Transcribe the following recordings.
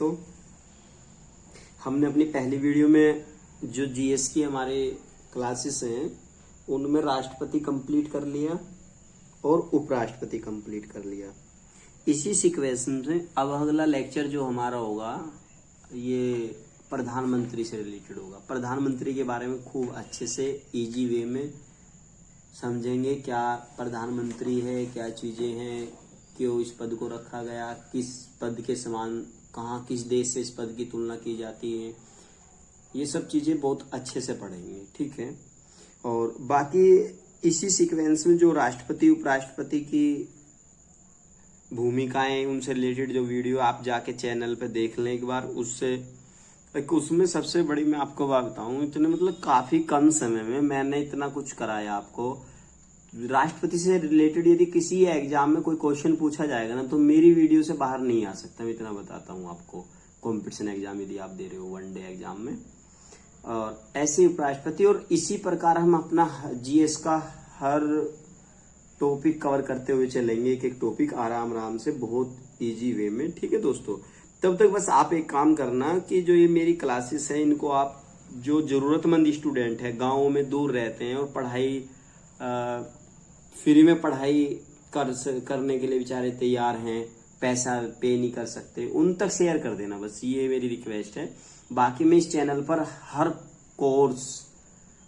दोस्तों, हमने अपनी पहली वीडियो में जो जीएस की हमारे क्लासेस हैं उनमें राष्ट्रपति कंप्लीट कर लिया और उपराष्ट्रपति कंप्लीट कर लिया। इसी सीक्वेंस में अब अगला लेक्चर जो हमारा होगा ये प्रधानमंत्री से रिलेटेड होगा। प्रधानमंत्री के बारे में खूब अच्छे से इजी वे में समझेंगे, क्या प्रधानमंत्री है, क्या चीजें हैं, क्यों इस पद को रखा गया, किस पद के समान कहाँ किस देश से इस पद की तुलना की जाती है, ये सब चीजें बहुत अच्छे से पढ़ेंगे, ठीक है। और बाकी इसी सीक्वेंस में जो राष्ट्रपति उपराष्ट्रपति की भूमिकाएं उनसे रिलेटेड जो वीडियो आप जाके चैनल पे देख लें एक बार, उसमें सबसे बड़ी मैं आपको बात बताऊं, इतने मतलब काफी कम समय में मैंने इतना कुछ कराया आपको। राष्ट्रपति से रिलेटेड यदि किसी एग्जाम में कोई क्वेश्चन पूछा जाएगा ना तो मेरी वीडियो से बाहर नहीं आ सकता, मैं इतना बताता हूँ आपको। कॉम्पिटिशन एग्जाम यदि आप दे रहे हो वनडे एग्जाम में, और ऐसे उपराष्ट्रपति, और इसी प्रकार हम अपना जीएस का हर टॉपिक कवर करते हुए चलेंगे, एक एक टॉपिक आराम आराम से बहुत इजी वे में, ठीक है दोस्तों। तब तक बस आप एक काम करना कि जो ये मेरी क्लासेस है इनको आप जो जरूरतमंद स्टूडेंट है, गाँव में दूर रहते हैं और पढ़ाई फ्री में पढ़ाई करने के लिए बेचारे तैयार हैं, पैसा पे नहीं कर सकते, उन तक शेयर कर देना, बस ये मेरी रिक्वेस्ट है। बाकी मैं इस चैनल पर हर कोर्स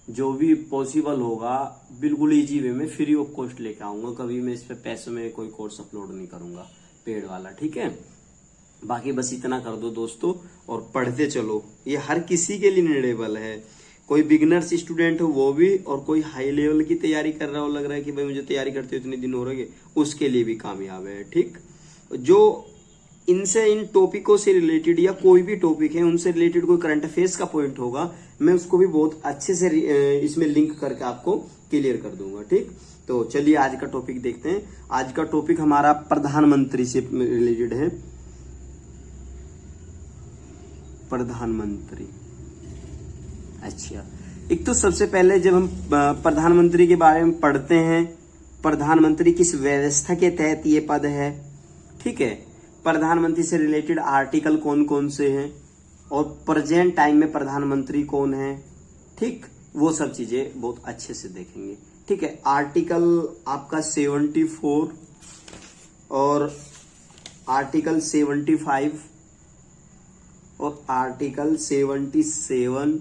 जो भी पॉसिबल होगा बिल्कुल इजी वे में फ्री ऑफ कॉस्ट लेके आऊंगा। कभी मैं इस पे पैसों में कोई कोर्स अपलोड नहीं करूंगा पेड वाला, ठीक है। बाकी बस इतना कर दो दोस्तों और पढ़ते चलो, ये हर किसी के लिए नीडेबल है। कोई बिगिनर्स स्टूडेंट हो वो भी, और कोई हाई लेवल की तैयारी कर रहा हो, लग रहा है कि भाई मुझे तैयारी करते इतने दिन हो रहे, उसके लिए भी कामयाब है, ठीक। जो इनसे इन टॉपिकों से रिलेटेड या कोई भी टॉपिक है उनसे रिलेटेड कोई करंट अफेयर्स का पॉइंट होगा, मैं उसको भी बहुत अच्छे से इसमें लिंक करके आपको क्लियर कर दूंगा, ठीक। तो चलिए आज का टॉपिक देखते हैं। आज का टॉपिक हमारा प्रधानमंत्री से रिलेटेड है। प्रधानमंत्री, अच्छा, एक तो सबसे पहले जब हम प्रधानमंत्री के बारे में पढ़ते हैं, प्रधानमंत्री किस व्यवस्था के तहत ये पद है, ठीक है। प्रधानमंत्री से रिलेटेड आर्टिकल कौन कौन से हैं और प्रेजेंट टाइम में प्रधानमंत्री कौन है, ठीक, वो सब चीजें बहुत अच्छे से देखेंगे, ठीक है। आर्टिकल आपका 74 और आर्टिकल 75 और आर्टिकल 77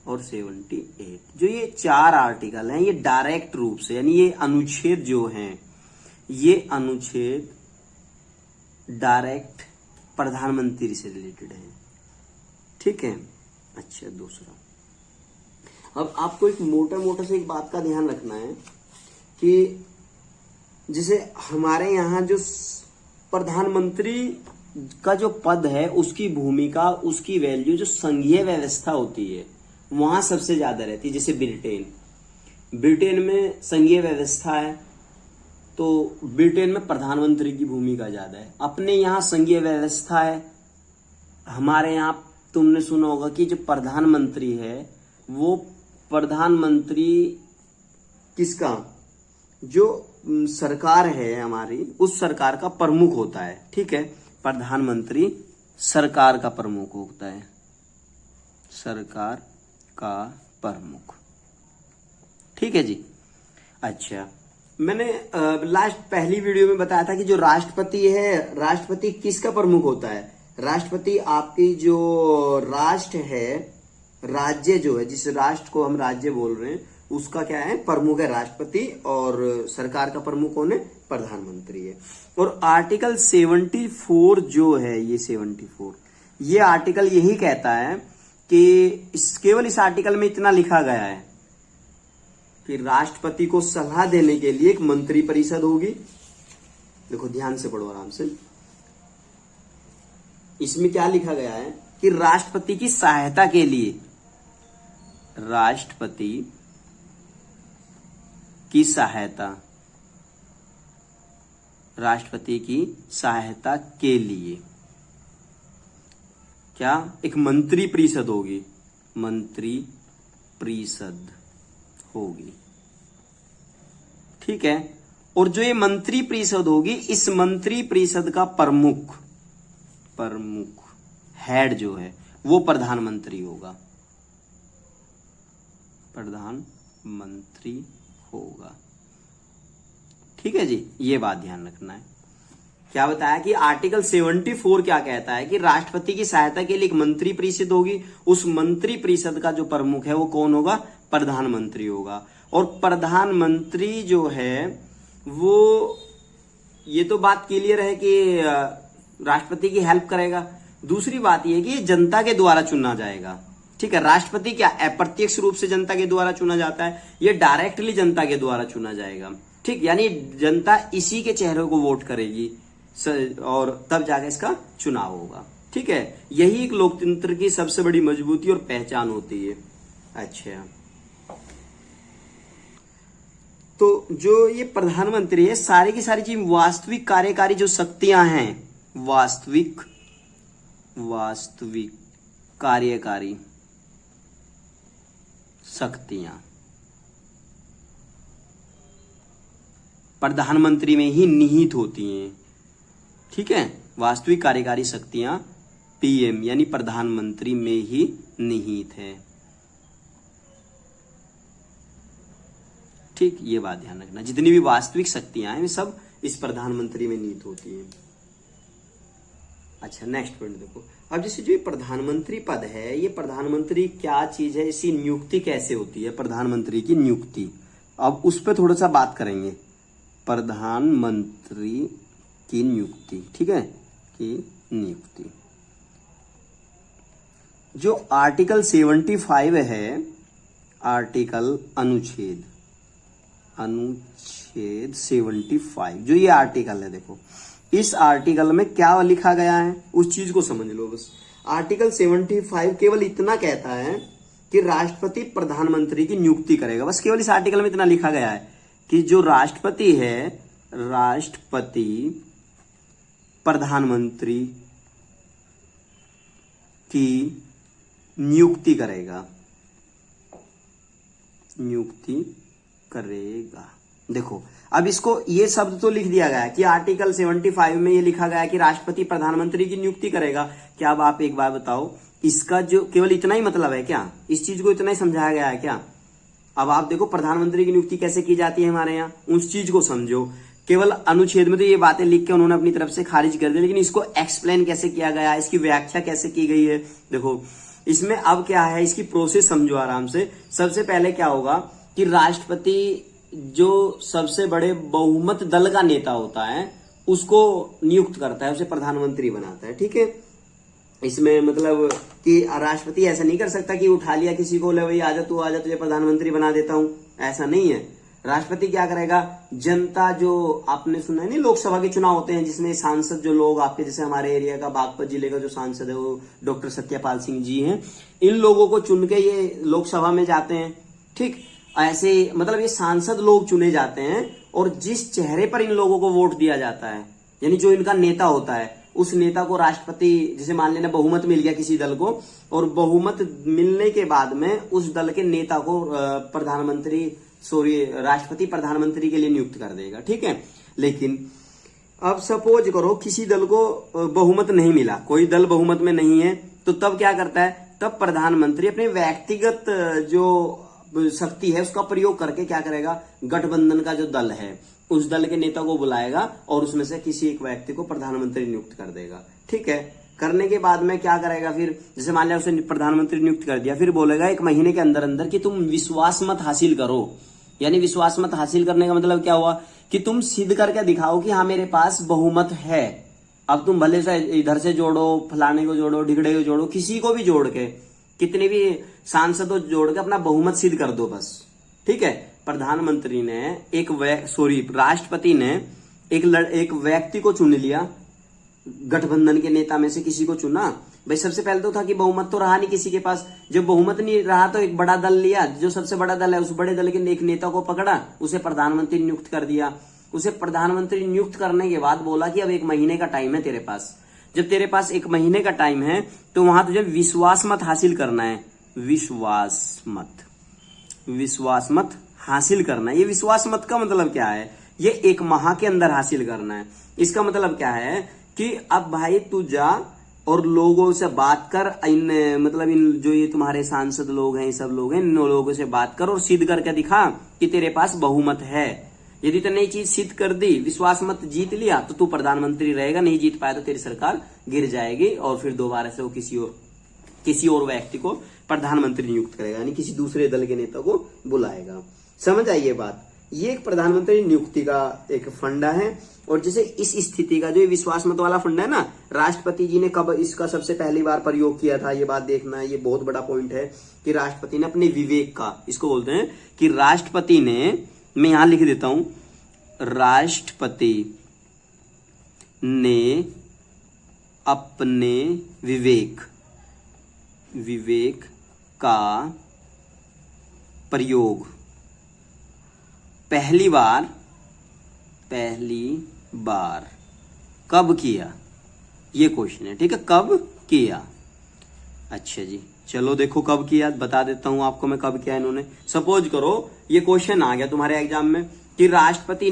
और 78, जो ये 4 आर्टिकल हैं ये डायरेक्ट रूप से, यानी ये अनुच्छेद जो हैं ये अनुच्छेद डायरेक्ट प्रधानमंत्री से रिलेटेड है, ठीक है। अच्छा, दूसरा, अब आपको एक मोटा से एक बात का ध्यान रखना है कि जैसे हमारे यहाँ जो प्रधानमंत्री का जो पद है उसकी भूमिका, उसकी वैल्यू जो संघीय व्यवस्था होती है वहां सबसे ज्यादा रहती है। जैसे ब्रिटेन में संघीय व्यवस्था है तो ब्रिटेन में प्रधानमंत्री की भूमिका ज्यादा है। अपने यहाँ संघीय व्यवस्था है, हमारे यहाँ तुमने सुना होगा कि जो प्रधानमंत्री है वो प्रधानमंत्री किसका, जो सरकार है हमारी उस सरकार का प्रमुख होता है, ठीक है। प्रधानमंत्री सरकार का प्रमुख होता है, सरकार का प्रमुख, ठीक है जी। अच्छा, मैंने लास्ट पहली वीडियो में बताया था कि जो राष्ट्रपति है, राष्ट्रपति किसका प्रमुख होता है। राष्ट्रपति आपकी जो राष्ट्र है, राज्य जो है, जिस राष्ट्र को हम राज्य बोल रहे हैं उसका क्या है, प्रमुख है राष्ट्रपति, और सरकार का प्रमुख कौन है, प्रधानमंत्री है। और आर्टिकल 74 जो है, ये 74 ये आर्टिकल यही कहता है कि केवल इस आर्टिकल में इतना लिखा गया है कि राष्ट्रपति को सलाह देने के लिए एक मंत्री परिषद होगी। देखो ध्यान से पढ़ो आराम से, इसमें क्या लिखा गया है कि राष्ट्रपति की सहायता के लिए, राष्ट्रपति की सहायता, राष्ट्रपति की सहायता के लिए क्या एक मंत्री परिषद होगी, मंत्री परिषद होगी, ठीक है। और जो ये मंत्री परिषद होगी, इस मंत्री परिषद का प्रमुख हेड जो है वो प्रधानमंत्री होगा, प्रधानमंत्री होगा। ठीक है जी, ये बात ध्यान रखना है। क्या बताया कि आर्टिकल 74 क्या कहता है कि राष्ट्रपति की सहायता के लिए एक मंत्री परिषद होगी, उस मंत्री परिषद का जो प्रमुख है वो कौन होगा, प्रधानमंत्री होगा। और प्रधानमंत्री जो है वो, ये तो बात क्लियर है कि राष्ट्रपति की हेल्प करेगा। दूसरी बात यह कि ये जनता के द्वारा चुना जाएगा। ठीक है, राष्ट्रपति क्या अप्रत्यक्ष रूप से जनता के द्वारा चुना जाता है, ये डायरेक्टली जनता के द्वारा चुना जाएगा। ठीक, यानी जनता इसी के चेहरे को वोट करेगी और तब जाकर इसका चुनाव होगा। ठीक है, यही एक लोकतंत्र की सबसे बड़ी मजबूती और पहचान होती है। अच्छा, तो जो ये प्रधानमंत्री है, सारी की सारी चीज वास्तविक कार्यकारी जो शक्तियां हैं, वास्तविक कार्यकारी शक्तियां प्रधानमंत्री में ही निहित होती हैं। ठीक है, वास्तविक कार्यकारी शक्तियां पीएम यानी प्रधानमंत्री में ही निहित है। ठीक, ये बात ध्यान रखना, जितनी भी वास्तविक शक्तियां हैं सब इस प्रधानमंत्री में निहित होती हैं। अच्छा, नेक्स्ट पॉइंट देखो। अब जैसे जो ये प्रधानमंत्री पद है, ये प्रधानमंत्री क्या चीज है, इसकी नियुक्ति कैसे होती है, प्रधानमंत्री की नियुक्ति, अब उस पर थोड़ा सा बात करेंगे। प्रधानमंत्री की नियुक्ति, ठीक है, की नियुक्ति जो आर्टिकल 75 है, आर्टिकल अनुच्छेद 75 जो ये आर्टिकल है, देखो इस आर्टिकल में क्या लिखा गया है उस चीज को समझ लो बस। आर्टिकल 75 केवल इतना कहता है कि राष्ट्रपति प्रधानमंत्री की नियुक्ति करेगा, बस केवल इस आर्टिकल में इतना लिखा गया है कि जो राष्ट्रपति है, राष्ट्रपति प्रधानमंत्री की नियुक्ति करेगा, नियुक्ति करेगा। देखो अब इसको, ये शब्द तो लिख दिया गया है कि आर्टिकल 75 में ये लिखा गया है कि राष्ट्रपति प्रधानमंत्री की नियुक्ति करेगा। क्या अब आप एक बार बताओ, इसका जो केवल इतना ही मतलब है क्या, इस चीज को इतना ही समझाया गया है क्या? अब आप देखो प्रधानमंत्री की नियुक्ति कैसे की जाती है हमारे यहाँ, उस चीज को समझो। केवल अनुच्छेद में तो ये बातें लिख के उन्होंने अपनी तरफ से खारिज कर दी, लेकिन इसको एक्सप्लेन कैसे किया गया है, इसकी व्याख्या कैसे की गई है, देखो इसमें अब क्या है, इसकी प्रोसेस समझो आराम से। सबसे पहले क्या होगा कि राष्ट्रपति जो सबसे बड़े बहुमत दल का नेता होता है उसको नियुक्त करता है, उसे प्रधानमंत्री बनाता है। ठीक है, इसमें मतलब कि राष्ट्रपति ऐसा नहीं कर सकता कि उठा लिया किसी को, ले भाई आजा तू, आजा तुझे प्रधानमंत्री बना देता हूं, ऐसा नहीं है। राष्ट्रपति क्या करेगा, जनता जो आपने सुना है नहीं, लोकसभा के चुनाव होते हैं जिसमें सांसद जो लोग आपके, जैसे हमारे एरिया का बागपत जिले का जो सांसद है वो डॉक्टर सत्यपाल सिंह जी हैं, इन लोगों को चुन के ये लोकसभा में जाते हैं। ठीक, ऐसे मतलब ये सांसद लोग चुने जाते हैं और जिस चेहरे पर इन लोगों को वोट दिया जाता है, यानी जो इनका नेता होता है, उस नेता को राष्ट्रपति, जैसे मान लेना बहुमत मिल गया किसी दल को, और बहुमत मिलने के बाद में उस दल के नेता को राष्ट्रपति प्रधानमंत्री के लिए नियुक्त कर देगा। ठीक है, लेकिन अब सपोज करो किसी दल को बहुमत नहीं मिला, कोई दल बहुमत में नहीं है, तो तब क्या करता है, तब प्रधानमंत्री अपने व्यक्तिगत जो शक्ति है उसका प्रयोग करके क्या करेगा, गठबंधन का जो दल है उस दल के नेता को बुलाएगा और उसमें से किसी एक व्यक्ति को प्रधानमंत्री नियुक्त कर देगा। ठीक है, करने के बाद में क्या करेगा फिर, जैसे मान लिया उसे प्रधानमंत्री नियुक्त कर दिया, फिर बोलेगा 1 महीने के अंदर अंदर कि तुम विश्वास मत हासिल करो। यानी विश्वास मत हासिल करने का मतलब क्या हुआ कि तुम सिद्ध करके दिखाओ कि हाँ मेरे पास बहुमत है। अब तुम भले से इधर से जोड़ो, फलाने को जोड़ो, ढिगड़े को जोड़ो, किसी को भी जोड़ के, कितने भी सांसदों जोड़ के अपना बहुमत सिद्ध कर दो बस। ठीक है, प्रधानमंत्री ने राष्ट्रपति ने एक व्यक्ति को चुन लिया, गठबंधन के नेता में से किसी को चुना। भाई सबसे पहले तो था कि बहुमत तो रहा नहीं किसी के पास, जब बहुमत नहीं रहा तो एक बड़ा दल लिया, जो सबसे बड़ा दल है उस बड़े दल के एक नेता को पकड़ा, उसे प्रधानमंत्री नियुक्त कर दिया। उसे प्रधानमंत्री नियुक्त करने के बाद बोला कि अब 1 महीने का टाइम है तेरे पास। जब तेरे पास 1 महीने का टाइम है तो वहां तुझे विश्वास मत हासिल करना है, विश्वास मत हासिल करना है। ये विश्वास मत का मतलब क्या है, ये 1 माह के अंदर हासिल करना है। इसका मतलब क्या है कि अब भाई तू जा और लोगों से बात कर, इन मतलब इन जो ये तुम्हारे सांसद लोग हैं, सब लोग हैं, इन लोगों से बात कर और सिद्ध करके दिखा कि तेरे पास बहुमत है। यदि तूने ये चीज सिद्ध कर दी, विश्वास मत जीत लिया, तो तू प्रधानमंत्री रहेगा। नहीं जीत पाया तो तेरी सरकार गिर जाएगी और फिर दोबारा से वो किसी और व्यक्ति को प्रधानमंत्री नियुक्त करेगा, यानी किसी दूसरे दल के नेता को बुलाएगा। समझ आई ये बात? ये एक प्रधानमंत्री नियुक्ति का एक फंडा है। और जैसे इस स्थिति का जो विश्वास मत वाला फंडा है ना, राष्ट्रपति जी ने कब इसका सबसे पहली बार प्रयोग किया था, ये बात देखना है। ये बहुत बड़ा पॉइंट है कि राष्ट्रपति ने अपने विवेक का, इसको बोलते हैं कि राष्ट्रपति ने, मैं यहां लिख देता हूं, राष्ट्रपति ने अपने विवेक का प्रयोग पहली बार कब किया, ये क्वेश्चन है। ठीक है, कब किया? अच्छा जी, चलो देखो कब किया, बता देता हूं आपको मैं कब किया इन्होंने। सपोज करो ये क्वेश्चन आ गया तुम्हारे एग्जाम में कि राष्ट्रपति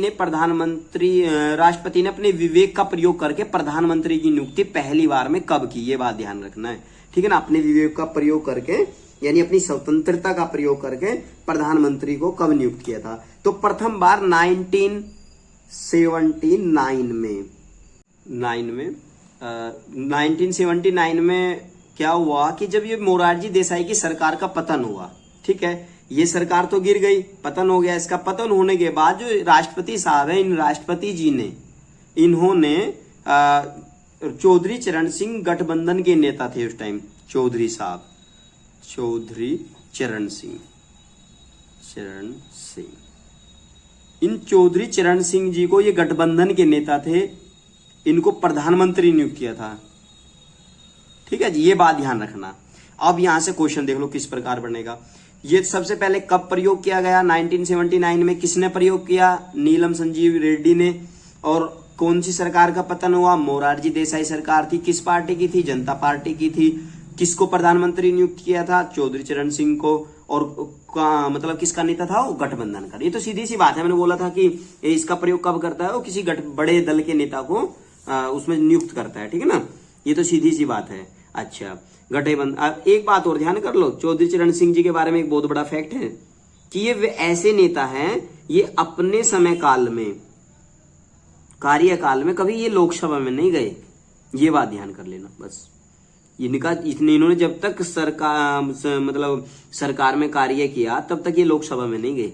ने अपने विवेक का प्रयोग करके प्रधानमंत्री की नियुक्ति पहली बार में कब की, ये बात ध्यान रखना है। ठीक है ना, अपने विवेक का प्रयोग करके, यानी अपनी स्वतंत्रता का प्रयोग करके प्रधानमंत्री को कब नियुक्त किया था। तो प्रथम बार 1979 में क्या हुआ कि जब ये मोरारजी देसाई की सरकार का पतन हुआ। ठीक है, ये सरकार तो गिर गई, पतन हो गया। इसका पतन होने के बाद जो राष्ट्रपति साहब है, इन राष्ट्रपति जी ने, इन्होंने चौधरी चरण सिंह गठबंधन के नेता थे उस टाइम, चौधरी चरण सिंह। इन चौधरी चरण सिंह जी को, ये गठबंधन के नेता थे, इनको प्रधानमंत्री नियुक्त किया था। ठीक है जी, ये बात ध्यान रखना। अब यहां से क्वेश्चन देख लो किस प्रकार बनेगा। ये सबसे पहले कब प्रयोग किया गया? 1979 में। किसने प्रयोग किया? नीलम संजीव रेड्डी ने। और कौन सी सरकार का पतन हुआ? मोरारजी देसाई सरकार थी। किस पार्टी की थी? जनता पार्टी की थी। किसको प्रधानमंत्री नियुक्त किया था? चौधरी चरण सिंह को। और मतलब किसका नेता था वो? गठबंधन का। ये तो सीधी सी बात है, मैंने बोला था कि इसका प्रयोग कब करता है वो? किसी बड़े दल के नेता को उसमें नियुक्त करता है। ठीक है ना, ये तो सीधी सी बात है। अच्छा, गठबंधन। एक बात और ध्यान कर लो, चौधरी चरण सिंह जी के बारे में एक बहुत बड़ा फैक्ट है कि ये वे ऐसे नेता हैं, ये अपने समय काल में, कार्यकाल में कभी ये लोकसभा में नहीं गए। ये बात ध्यान कर लेना बस। इन्होंने जब तक सरकार में कार्य किया तब तक ये लोकसभा में नहीं गए।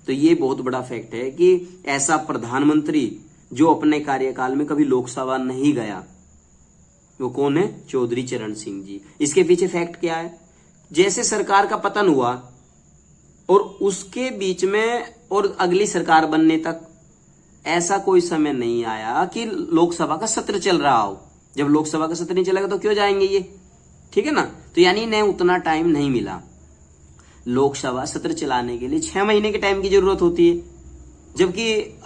तो ये बहुत बड़ा फैक्ट है कि ऐसा प्रधानमंत्री जो अपने कार्यकाल में कभी लोकसभा नहीं गया, वो कौन है? चौधरी चरण सिंह जी। इसके पीछे फैक्ट क्या है? जैसे सरकार का पतन हुआ और उसके बीच में और अगली सरकार बनने तक ऐसा कोई समय नहीं आया कि लोकसभा का सत्र चल रहा हो। जब लोकसभा का सत्र नहीं चलेगा तो क्यों जाएंगे ये? ठीक है ना, तो यानी इन्हें उतना टाइम नहीं मिला। लोकसभा सत्र चलाने के लिए 6 महीने के टाइम की जरूरत होती है, जबकि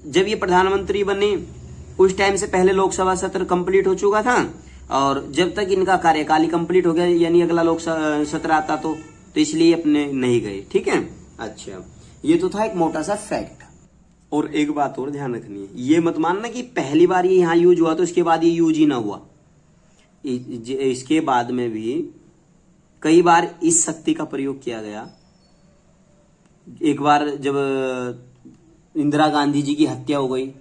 जब ये प्रधानमंत्री बने उस टाइम से पहले लोकसभा सत्र कंप्लीट हो चुका था। और जब तक इनका कार्यकाल ही कंप्लीट हो गया, यानी अगला लोकसभा सत्र आता तो इसलिए अपने नहीं गए। ठीक है, अच्छा, ये तो था एक मोटा सा फैक्ट। और एक बात और ध्यान रखनी है, ये मत मानना कि पहली बार ये यहां यूज हुआ तो इसके बाद ये यूज ही ना हुआ। इसके बाद में भी कई बार इस शक्ति का प्रयोग किया गया। एक बार जब इंदिरा गांधी जी की हत्या हो गई,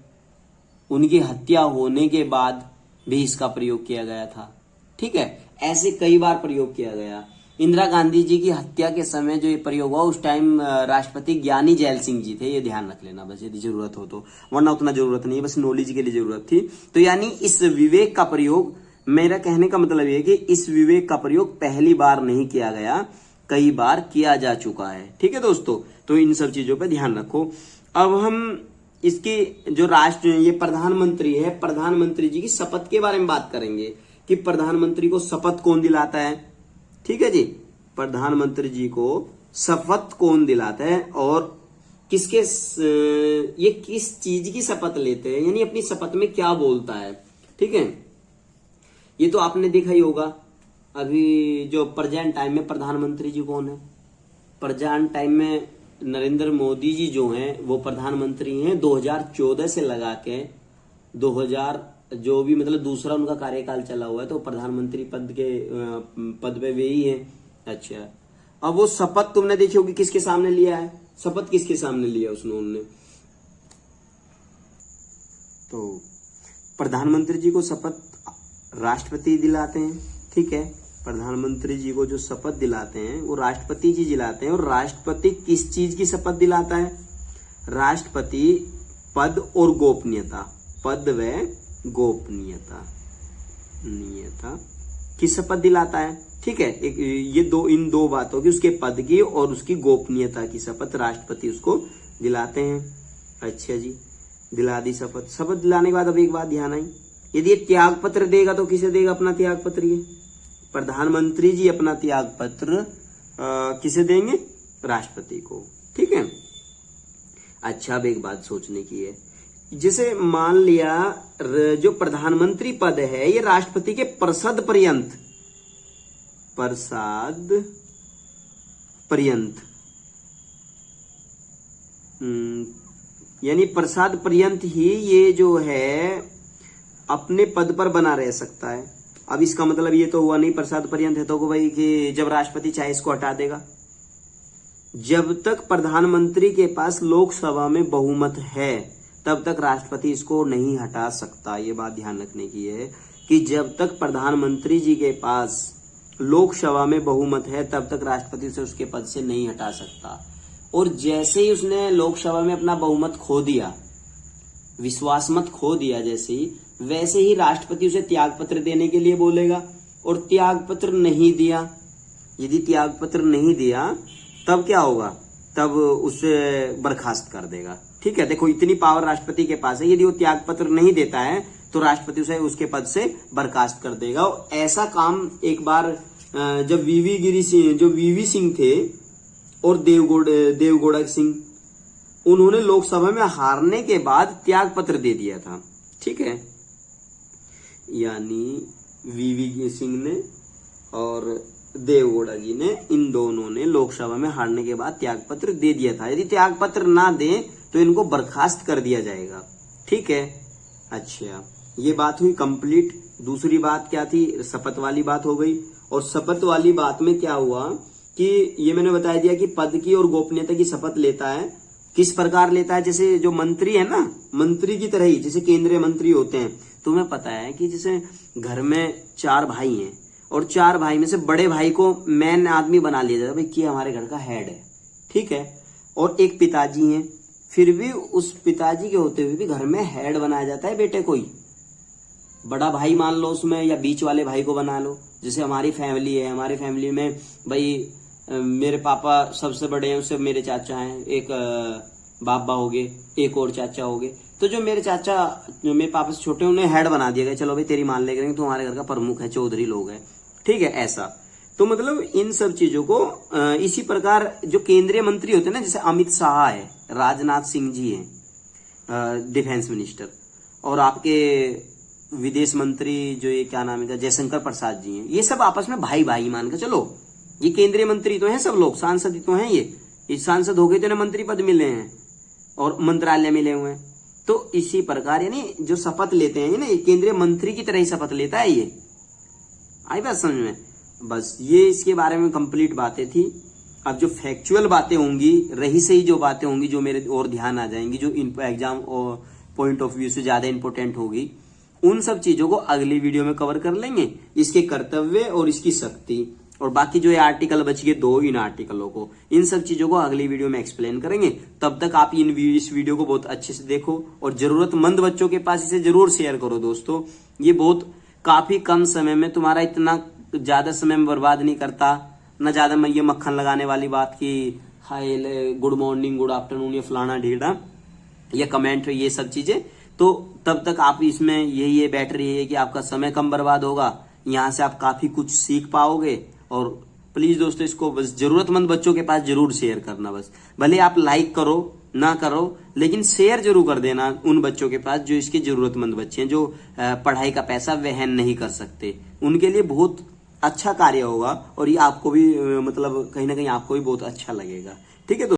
उनकी हत्या होने के बाद भी इसका प्रयोग किया गया था। ठीक है, ऐसे कई बार प्रयोग किया गया। इंदिरा गांधी जी की हत्या के समय जो ये प्रयोग हुआ, उस टाइम राष्ट्रपति ज्ञानी जैल सिंह जी थे। ये ध्यान रख लेना बस, यदि जरूरत हो तो, वरना उतना जरूरत नहीं है, बस नॉलेज के लिए जरूरत थी। तो यानी इस विवेक का प्रयोग, मेरा कहने का मतलब ये कि इस विवेक का प्रयोग पहली बार नहीं किया गया, कई बार किया जा चुका है। ठीक है दोस्तों, तो इन सब चीजों पर ध्यान रखो। अब हम इसके जो ये प्रधानमंत्री है, प्रधानमंत्री जी की शपथ के बारे में बात करेंगे कि प्रधानमंत्री को शपथ कौन दिलाता है। ठीक है जी, प्रधानमंत्री जी को शपथ कौन दिलाता है और ये किस चीज की शपथ लेते हैं, यानी अपनी शपथ में क्या बोलता है। ठीक है, ये तो आपने देखा ही होगा। अभी जो प्रेजेंट टाइम में प्रधानमंत्री जी कौन है? प्रेजेंट टाइम में नरेंद्र मोदी जी जो हैं वो प्रधानमंत्री हैं। 2014 से लगा के जो भी मतलब दूसरा उनका कार्यकाल चला हुआ है, तो प्रधानमंत्री पद पे वे ही है। अच्छा, अब वो शपथ तुमने देखी होगी किसके सामने लिया है, शपथ किसके सामने लिया उन्होंने? तो प्रधानमंत्री जी को शपथ राष्ट्रपति दिलाते हैं, ठीक है। प्रधानमंत्री जी को जो शपथ दिलाते हैं वो राष्ट्रपति जी दिलाते हैं। और राष्ट्रपति किस चीज की शपथ दिलाता है? राष्ट्रपति पद और गोपनीयता, पद व गोपनीयता की शपथ दिलाता है, ठीक है। इन दो बातों की, उसके पद की और उसकी गोपनीयता की शपथ राष्ट्रपति उसको दिलाते हैं। अच्छा जी, दिला दी शपथ। शपथ दिलाने के बाद अब एक बात ध्यान आई, यदि ये त्याग पत्र देगा तो किसे देगा अपना त्याग पत्र? ये प्रधानमंत्री जी अपना त्याग पत्र किसे देंगे? राष्ट्रपति को, ठीक है। अच्छा, अब एक बात सोचने की है, जैसे मान लिया जो प्रधानमंत्री पद है ये राष्ट्रपति के प्रसाद पर्यंत यानी प्रसाद पर्यंत ही ये जो है अपने पद पर बना रह सकता है। अब इसका मतलब ये तो हुआ नहीं प्रसाद पर्यंत है तो भाई कि जब राष्ट्रपति चाहे इसको हटा देगा। जब तक प्रधानमंत्री के पास लोकसभा में बहुमत है तब तक राष्ट्रपति इसको नहीं हटा सकता। ये बात ध्यान रखने की है कि जब तक प्रधानमंत्री जी के पास लोकसभा में बहुमत है तब तक राष्ट्रपति उसे उसके पद से नहीं हटा सकता। और जैसे ही उसने लोकसभा में अपना बहुमत खो दिया, विश्वास मत खो दिया जैसे ही, वैसे ही राष्ट्रपति उसे त्याग पत्र देने के लिए बोलेगा। और त्याग पत्र नहीं दिया, यदि त्याग पत्र नहीं दिया तब क्या होगा? तब उसे बर्खास्त कर देगा, ठीक है। देखो इतनी पावर राष्ट्रपति के पास है, यदि वो त्याग पत्र नहीं देता है तो राष्ट्रपति उसे उसके पद से बर्खास्त कर देगा। और ऐसा काम एक बार जब वीवी सिंह थे और देवगौड़ा सिंह, उन्होंने लोकसभा में हारने के बाद त्याग पत्र दे दिया था, ठीक है। यानी वीवी सिंह ने और देवगौड़ा जी ने, इन दोनों ने लोकसभा में हारने के बाद त्याग पत्र दे दिया था। यदि त्याग पत्र ना दें तो इनको बर्खास्त कर दिया जाएगा, ठीक है। अच्छा, ये बात हुई कंप्लीट। दूसरी बात क्या थी? शपथ वाली बात हो गई। और शपथ वाली बात में क्या हुआ कि ये मैंने बता दिया कि पद की और गोपनीयता की शपथ लेता है। किस प्रकार लेता है? जैसे जो मंत्री है ना, मंत्री की तरह ही, जैसे केंद्रीय मंत्री होते हैं। तुम्हें पता है कि जैसे घर में 4 भाई हैं और 4 भाई में से बड़े भाई को मेन आदमी बना लिया जाता है, भाई कि हमारे घर का हेड है, ठीक है। और एक पिताजी हैं, फिर भी उस पिताजी के होते हुए भी घर में हेड बनाया जाता है बेटे कोई बड़ा भाई मान लो उसमें, या बीच वाले भाई को बना लो। जैसे हमारी फैमिली है, हमारी फैमिली में भाई मेरे पापा सबसे बड़े हैं, उससे मेरे चाचा हैं, एक बाबा हो गए, एक और चाचा हो गए। तो जो मेरे चाचा जो मेरे पापा से छोटे, उन्हें हेड बना दिया गया, चलो भाई तेरी मान ले करेंगे, तो हमारे घर का प्रमुख है, चौधरी लोग हैं, ठीक है। ऐसा तो मतलब इन सब चीजों को इसी प्रकार जो केंद्रीय मंत्री होते हैं ना, जैसे अमित शाह है, राजनाथ सिंह जी हैं डिफेंस मिनिस्टर, और आपके विदेश मंत्री जो ये क्या नाम है जयशंकर प्रसाद जी हैं, ये सब आपस में भाई भाई मान के चलो। ये केंद्रीय मंत्री तो हैं सब लोग, सांसद ही तो हैं ये सांसद हो गए तो इन्हें मंत्री पद मिले हैं और मंत्रालय मिले हुए हैं। तो इसी प्रकार यानी जो शपथ लेते हैं ना, ये केंद्रीय मंत्री की तरह ही शपथ लेता है। ये आई बात समझ में? बस ये इसके बारे में कंप्लीट बातें थी। अब जो फैक्चुअल बातें होंगी, रही सही जो बातें होंगी, जो मेरे और ध्यान आ जाएंगी, जो एग्जाम पॉइंट ऑफ व्यू से ज्यादा इंपॉर्टेंट होगी, उन सब चीजों को अगली वीडियो में कवर कर लेंगे। इसके कर्तव्य और इसकी शक्ति, और बाकी जो ये आर्टिकल बच गए 2, इन आर्टिकलों को, इन सब चीजों को अगली वीडियो में एक्सप्लेन करेंगे। तब तक आप इस वीडियो को बहुत अच्छे से देखो और जरूरतमंद बच्चों के पास इसे जरूर शेयर करो दोस्तों। ये बहुत काफी कम समय में, तुम्हारा इतना ज्यादा समय में बर्बाद नहीं करता, न ज्यादा मैं ये मक्खन लगाने वाली बात की hi good morning good afternoon ये फलाना ढीढ़ा ये कमेंट ये सब चीजें। तो तब तक आप इसमें यही बेटर ये है कि आपका समय कम बर्बाद होगा, यहाँ से आप काफी कुछ सीख पाओगे। और प्लीज दोस्तों इसको बस जरूरतमंद बच्चों के पास जरूर शेयर करना। बस भले आप लाइक करो ना करो, लेकिन शेयर जरूर कर देना उन बच्चों के पास जो इसके जरूरतमंद बच्चे हैं, जो पढ़ाई का पैसा वहन नहीं कर सकते। उनके लिए बहुत अच्छा कार्य होगा और ये आपको भी मतलब कहीं ना कहीं आपको भी बहुत अच्छा लगेगा। ठीक है दोस्तों।